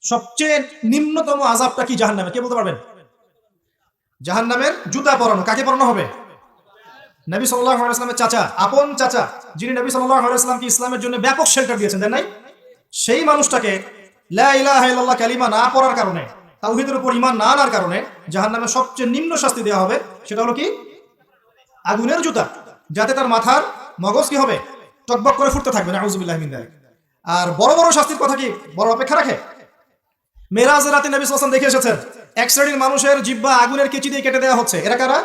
সবচেয়ে নিম্নতম আযাবটা কি জাহান্নামে? কে বলতে পারবেন? জাহান্নামের জুতা পরানো। কাকে পরানো হবে? নবী সাল্লাল্লাহু আলাইহি ওয়াসাল্লামের চাচা, আপন চাচা, যিনি নবী সাল্লাল্লাহু আলাইহি ওয়াসাল্লামকে ইসলামের জন্য ব্যাপক শেল্টার দিয়েছেন, দেন নাই? সেই মানুষটাকে লা ইলাহা ইল্লাল্লাহ কালিমা না পড়ার কারণে, তাওহীদের উপর ঈমান না আনার কারণে জাহান্নামে সবচেয়ে নিম্ন শাস্তি দেওয়া হবে। সেটা হলো কি? আগুনের জুতা, যাতে তার মাথার মগজ কি হবে? টকবক করে ফুটতে থাকবে। নাউযুবিল্লাহি মিন যালিক। আর বড় বড় শাস্তির কথা কি বড় অপেক্ষা রাখে? মেরাজের রাতে নবী সাল্লাল্লাহু আলাইহি ওয়াসাল্লাম দেখে এসেছেন এক শ্রেণীর মানুষের জিহ্বা আগুনের কেচি দিয়ে কেটে দেওয়া হচ্ছে। এরা কারা?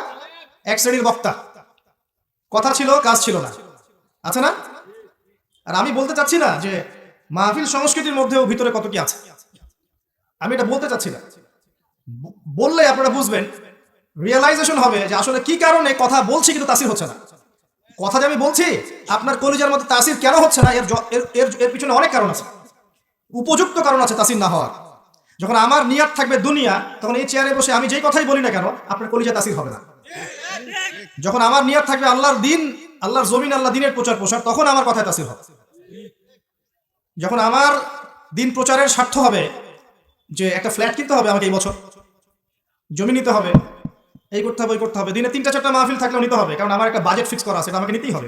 এক শ্রেণীর বক্তা, কথা ছিল কাজ ছিল না, আছে না? আর আমি বলতে চাচ্ছি না যে মাহফিল সংস্কৃতির মধ্যেও ভিতরে কত কি আছে, আমি এটা বলতে চাচ্ছি না। বললে আপনারা বুঝবেন, রিয়েলাইজেশন হবে যে আসলে কি কারণে কথা বলছি কিন্তু তাসির হচ্ছে না। কথা যে আমি বলছি আপনার কলিজার মধ্যে তাসির কেন হচ্ছে না, এর পিছনে অনেক কারণ আছে, উপযুক্ত কারণ আছে তাসির না হওয়ার। যখন আমার নিয়াত থাকবে দুনিয়া, তখন এই চেয়ারে বসে আমি যেই কথাই বলি না কেন আপনার কলিজা তাসির হবে না। যখন আমার নিয়াত থাকবে আল্লাহর দিন, আল্লাহর জমিন, আল্লাহ দিনের প্রচার প্রসার, তখন আমার কথায় তাসির হবে। যখন আমার দিন প্রচারের স্বার্থ হবে যে একটা ফ্ল্যাট কিনতে হবে আমাকে এই বছর, জমি নিতে হবে, এই করতে হবে, ওই করতে হবে, দিনে 3-4টা মাহফিল থাকলেও নিতে হবে, কারণ আমার একটা বাজেট ফিক্স করা আছে, এটা আমাকে নিতেই হবে,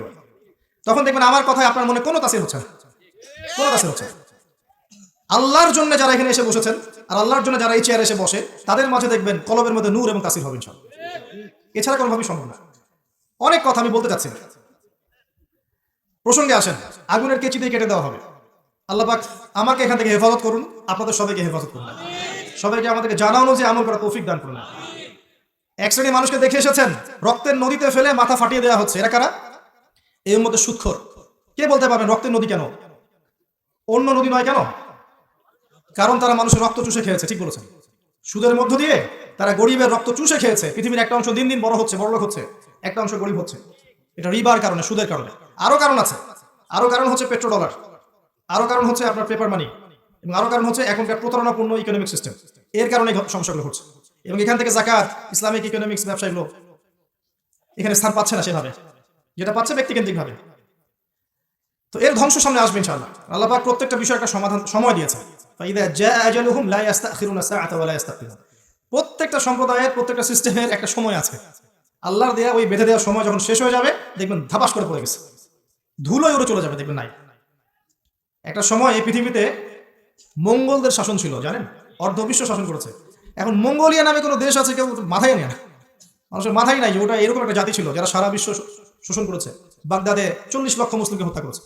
তখন দেখবেন আমার কথায় আপনার মনে কোনো তাসির হচ্ছে না, কোনো তাসির হচ্ছে না। আল্লাহর জন্য যারা এখানে এসে বসেছেন আর আল্লাহর জন্য যারা এই চেয়ারে এসে বসে, তাদের মাঝে দেখবেন কলবের মধ্যে নূর এবং তাসির হবে ইনশাআল্লাহ। এছাড়া কোনোভাবেই সম্ভব না। অনেক কথা আমি বলতে চাচ্ছি না, প্রসঙ্গে আসেন। আগুনের কেচি দিয়ে কেটে দেওয়া হবে। আল্লাহ পাক আমাকে এখান থেকে হেফাজত করুন, আপনাদের সবাইকে হেফাজত করুন, সবাইকে আমাদেরকে জানা অনুযায়ী আমল করা তৌফিক দান করুন। এক শ্রেণীর মানুষকে দেখে এসেছেন রক্তের নদীতে ফেলে মাথা ফাটিয়ে দেওয়া হচ্ছে। এরা কারা? এর মধ্যে সুদখোর। কে বলতে পারবেন রক্তের নদী কেন, অন্য নদী নয় কেন? কারণ তারা মানুষের রক্ত চুষে খেয়েছে। ঠিক বলেছেন, সুদের মধ্য দিয়ে তারা গরিবের রক্ত চুষে খেয়েছে। পৃথিবীর একটা অংশ দিন দিন বড় হচ্ছে, বড়লোক হচ্ছে, একটা অংশ গরিব হচ্ছে। এটা রিবার কারণে, সুদের কারণে। আরো কারণ আছে, আরো কারণ হচ্ছে পেট্রো ডলার, আরো কারণ হচ্ছে আপনার পেপার মানি, এবং আরো কারণ হচ্ছে এখনকার প্রতারণাপূর্ণ ইকোনমিক সিস্টেম। এর কারণে সমস্যাগুলো হচ্ছে। এবং এখান থেকে যাকাত, ইসলামিক ইকোনমিক্স, ব্যবসায়ীগুলো এখানে স্থান পাচ্ছে না সেভাবে, যেটা পাচ্ছে ব্যক্তিকেন্দ্রিক ভাবে। তো এর ধ্বংস সামনে আসবে ইনশাআল্লাহ। আল্লাহ পাক প্রত্যেকটা বিষয়ে একটা সমাধান, সময় দিয়েছে। ফাইদা জা আজালুহুম লা ইস্তাখিরুনা সাআতা ওয়া লা ইস্তাকদিমুন। প্রত্যেকটা সম্প্রদায়ের, প্রত্যেকটা সিস্টেমের একটা সময় আছে। আল্লাহর দেয়া ওই বেঁধে দেওয়ার সময় যখন শেষ হয়ে যাবে, দেখবেন ধাপাস করে পড়ে গেছে, ধুলোয় উড়ে চলে যাবে, দেখবেন নাই। একটা সময় এই পৃথিবীতে মঙ্গলদের শাসন ছিল, জানেন? অর্ধবিশ্ব শাসন করেছে। এখন মঙ্গোলিয়া নামে কোনো দেশ আছে, কেউ মাথায় নেয় না, মানুষের মাথায় নাই যে ওটা এরকম একটা জাতি ছিল যারা সারা বিশ্ব শোষণ করেছে। বাগদাদে 40 লক্ষ মুসলিমকে হত্যা করেছে।